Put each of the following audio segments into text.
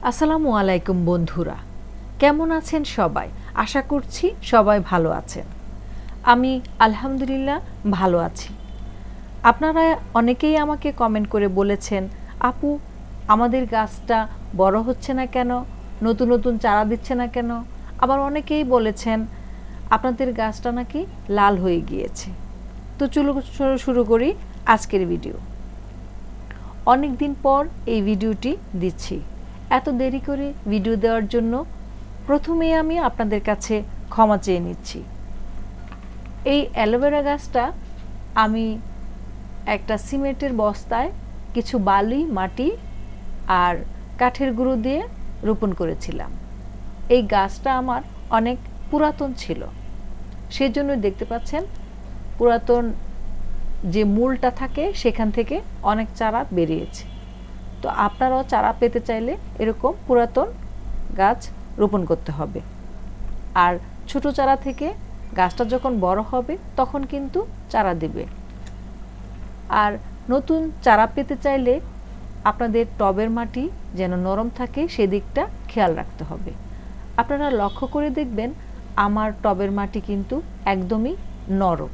আসসালামু আলাইকুম বন্ধুরা, কেমন আছেন সবাই? আশা করছি সবাই ভালো আছেন। আমি আলহামদুলিল্লাহ ভালো আছি। আপনারা অনেকেই আমাকে কমেন্ট করে বলেছেন, আপু আমাদের গাছটা বড় হচ্ছে না কেন, নতুন নতুন চারা দিচ্ছে না কেন। আবার অনেকেই বলেছেন আপনাদের গাছটা নাকি লাল হয়ে গিয়েছে। তো চলো শুরু করি আজকের ভিডিও। অনেক দিন পর এই ভিডিওটি দিচ্ছি। এত দেরি করে ভিডিও দেওয়ার জন্য প্রথমেই আমি আপনাদের কাছে ক্ষমা চেয়ে নিচ্ছি। এই অ্যালোভেরা গাছটা আমি একটা সিমেন্টের বস্তায় কিছু বালি, মাটি আর কাঠের গুঁড়ো দিয়ে রোপণ করেছিলাম। এই গাছটা আমার অনেক পুরাতন ছিল, সেজন্য দেখতে পাচ্ছেন পুরাতন যে মূলটা থাকে সেখান থেকে অনেক চারা বেরিয়েছে। তো আপনারাও চারা পেতে চাইলে এরকম পুরাতন গাছ রোপণ করতে হবে। আর ছোট চারা থেকে গাছটা যখন বড় হবে তখন কিন্তু চারা দিবে। আর নতুন চারা পেতে চাইলে আপনাদের টবের মাটি যেন নরম থাকে সেদিকটা খেয়াল রাখতে হবে। আপনারা লক্ষ্য করে দেখবেন আমার টবের মাটি কিন্তু একদমই নরম।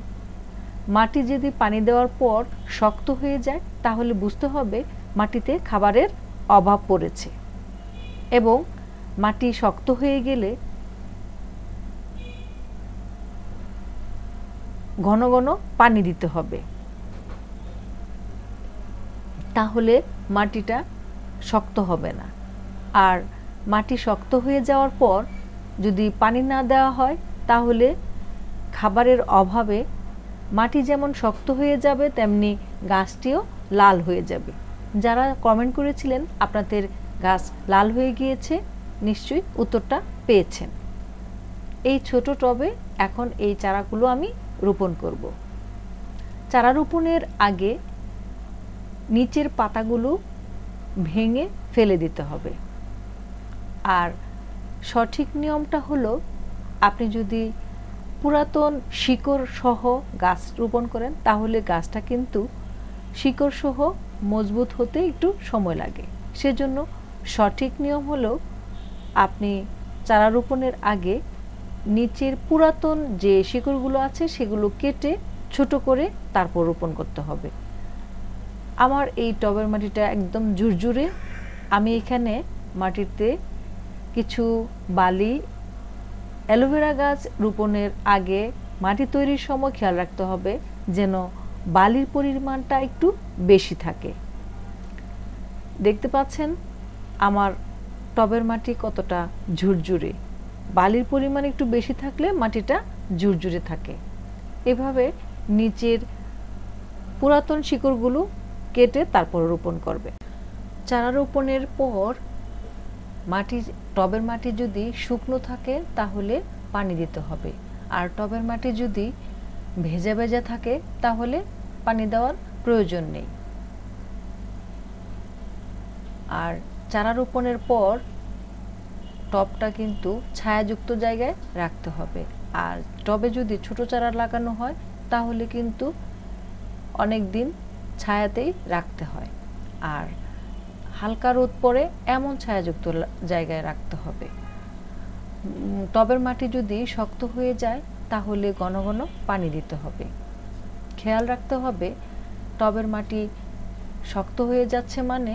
মাটি যদি পানি দেওয়ার পর শক্ত হয়ে যায় তাহলে বুঝতে হবে মাটিতে খাবারের অভাব পড়েছে, এবং মাটি শক্ত হয়ে গেলে ঘন ঘন পানি দিতে হবে, তাহলে মাটিটা শক্ত হবে না। আর মাটি শক্ত হয়ে যাওয়ার পর যদি পানি না দেওয়া হয় তাহলে খাবারের অভাবে মাটি যেমন শক্ত হয়ে যাবে তেমনি গাছটিও লাল হয়ে যাবে। যারা কমেন্ট করেছিলেন আপনাদের গাছ লাল হয়ে গিয়েছে, নিশ্চয়ই উত্তরটা পেয়েছেন। এই ছোট টবে এখন এই চারাগুলো আমি রোপণ করব। চারা রোপণের আগে নিচের পাতাগুলো ভেঙে ফেলে দিতে হবে। আর সঠিক নিয়মটা হলো, আপনি যদি পুরাতন শিকড় সহ গাছ রোপণ করেন তাহলে গাছটা কিন্তু শিকড় সহ মজবুত হতে একটু সময় লাগে। সেজন্য সঠিক নিয়ম হলো আপনি চারা রোপণের আগে নিচের পুরাতন যে শিকড়গুলো আছে সেগুলো কেটে ছোট করে তারপর রোপণ করতে হবে। আমার এই টবের মাটিটা একদম ঝুরঝুরে। আমি এখানে মাটিতে কিছু বালি, অ্যালোভেরা গাছ রোপণের আগে মাটি তৈরির সময় খেয়াল রাখতে হবে যেন বালির পরিমাণটা একটু বেশি থাকে। দেখতে পাচ্ছেন আমার টবের মাটি কতটা ঝুরঝুরে। বালির পরিমাণ একটু বেশি থাকলে মাটিটা ঝুরঝুরে থাকে। এভাবে নিচের পুরাতন শিকড়গুলো কেটে তারপর রোপণ করবে। চারা রোপণের পর টবের মাটি যদি শুকনো থাকে তাহলে পানি দিতে হবে, আর টবের মাটি যদি ভেজা ভেজা থাকে তাহলে পানি দেওয়ার প্রয়োজন নেই। আর চারা রোপণের পর টবটা কিন্তু ছায়াযুক্ত জায়গায় রাখতে হবে। আর টবে যদি ছোট চারা লাগানো হয় তাহলে কিন্তু অনেক দিন ছায়াতেই রাখতে হয়। আর হালকা রোদ পড়ে এমন ছায়াযুক্ত জায়গায় রাখতে হবে। টবের মাটি যদি শক্ত হয়ে যায় তাহলে ঘন ঘন পানি দিতে হবে। খেয়াল রাখতে হবে টবের মাটি শক্ত হয়ে যাচ্ছে মানে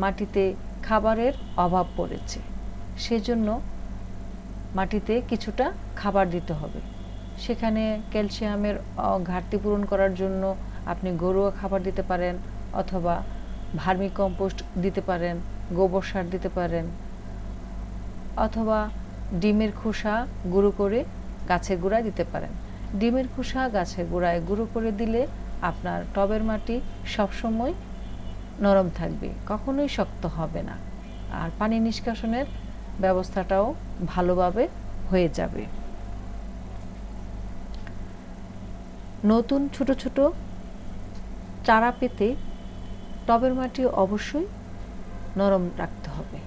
মাটিতে খাবারের অভাব পড়েছে। সেজন্য মাটিতে কিছুটা খাবার দিতে হবে। সেখানে ক্যালসিয়ামের ঘাটতি পূরণ করার জন্য আপনি গরুয়া খাবার দিতে পারেন, অথবা ভার্মি কম্পোস্ট দিতে পারেন, গোবর সার দিতে পারেন, অথবা ডিমের খোসা গুঁড়ো করে গাছের গোড়ায় দিতে পারেন। ডিমের খোসা গাছের গোড়ায় গুঁড়ো করে দিলে আপনার টবের মাটি সবসময় নরম থাকবে, কখনোই শক্ত হবে না। আর পানি নিষ্কাশনের ব্যবস্থাটাও ভালোভাবে হয়ে যাবে। নতুন ছোট ছোট চারা পেতে টবের মাটি অবশ্যই নরম রাখতে হবে।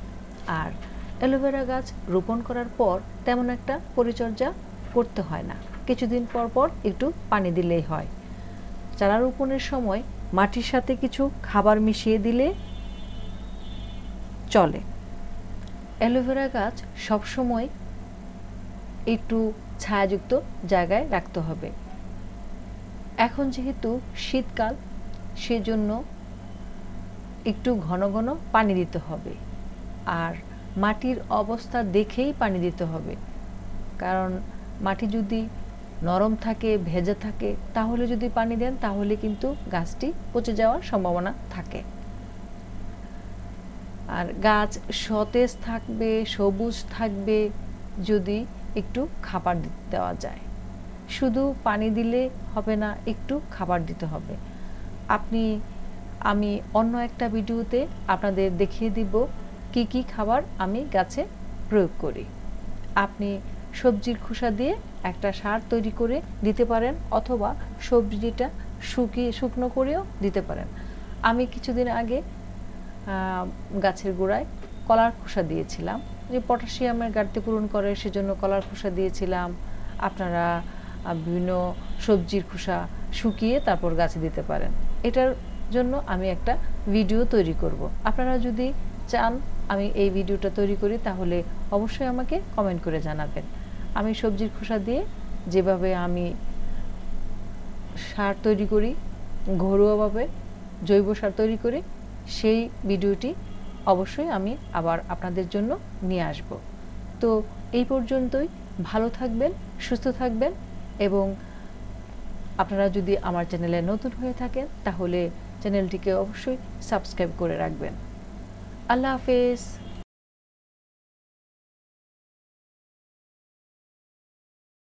আর অ্যালোভেরা গাছ রোপণ করার পর তেমন একটা পরিচর্যা করতে হয় না, কিছুদিন পর পর একটু পানি দিলেই হয়। চারা রোপণের সময় মাটির সাথে কিছু খাবার মিশিয়ে দিলে চলে। অ্যালোভেরা গাছ সবসময় একটু ছায়াযুক্ত জায়গায় রাখতে হবে। এখন যেহেতু শীতকাল, সেজন্য একটু ঘন ঘন পানি দিতে হবে, আর মাটির অবস্থা দেখেই পানি দিতে হবে। কারণ মাটি যদি নরম থাকে, ভেজা থাকে, তাহলে যদি পানি দেন তাহলে কিন্তু গাছটি পচে যাওয়ার সম্ভাবনা থাকে। আর গাছ সতেজ থাকবে, সবুজ থাকবে যদি একটু খাবার দেওয়া যায়। শুধু পানি দিলে হবে না, একটু খাবার দিতে হবে। আমি অন্য একটা ভিডিওতে আপনাদের দেখিয়ে দিব কি কি খাবার আমি গাছে প্রয়োগ করি। আপনি সবজির খোসা দিয়ে একটা সার তৈরি করে দিতে পারেন, অথবা সবজিটা শুকনো করেও দিতে পারেন। আমি কিছুদিন আগে গাছের গোড়ায় কলার খোসা দিয়েছিলাম, যে পটাশিয়ামের ঘাটতি পূরণ করে, সেজন্য কলার খোসা দিয়েছিলাম। আপনারা বিভিন্ন সবজির খোসা শুকিয়ে তারপর গাছে দিতে পারেন। এটার জন্য আমি একটা ভিডিও তৈরি করব। আপনারা যদি চান আমি এই ভিডিওটা তৈরি করি, তাহলে অবশ্যই আমাকে কমেন্ট করে জানাবেন। আমি সবজির খোসা দিয়ে যেভাবে আমি সার তৈরি করি, ঘরোয়াভাবে জৈব সার তৈরি করি, সেই ভিডিওটি অবশ্যই আমি আবার আপনাদের জন্য নিয়ে আসব। তো এই পর্যন্তই। ভালো থাকবেন, সুস্থ থাকবেন, এবং আপনারা যদি আমার চ্যানেলে নতুন হয়ে থাকেন তাহলে চ্যানেলটিকে অবশ্যই সাবস্ক্রাইব করে রাখবেন। আল্লাহ হাফেজ।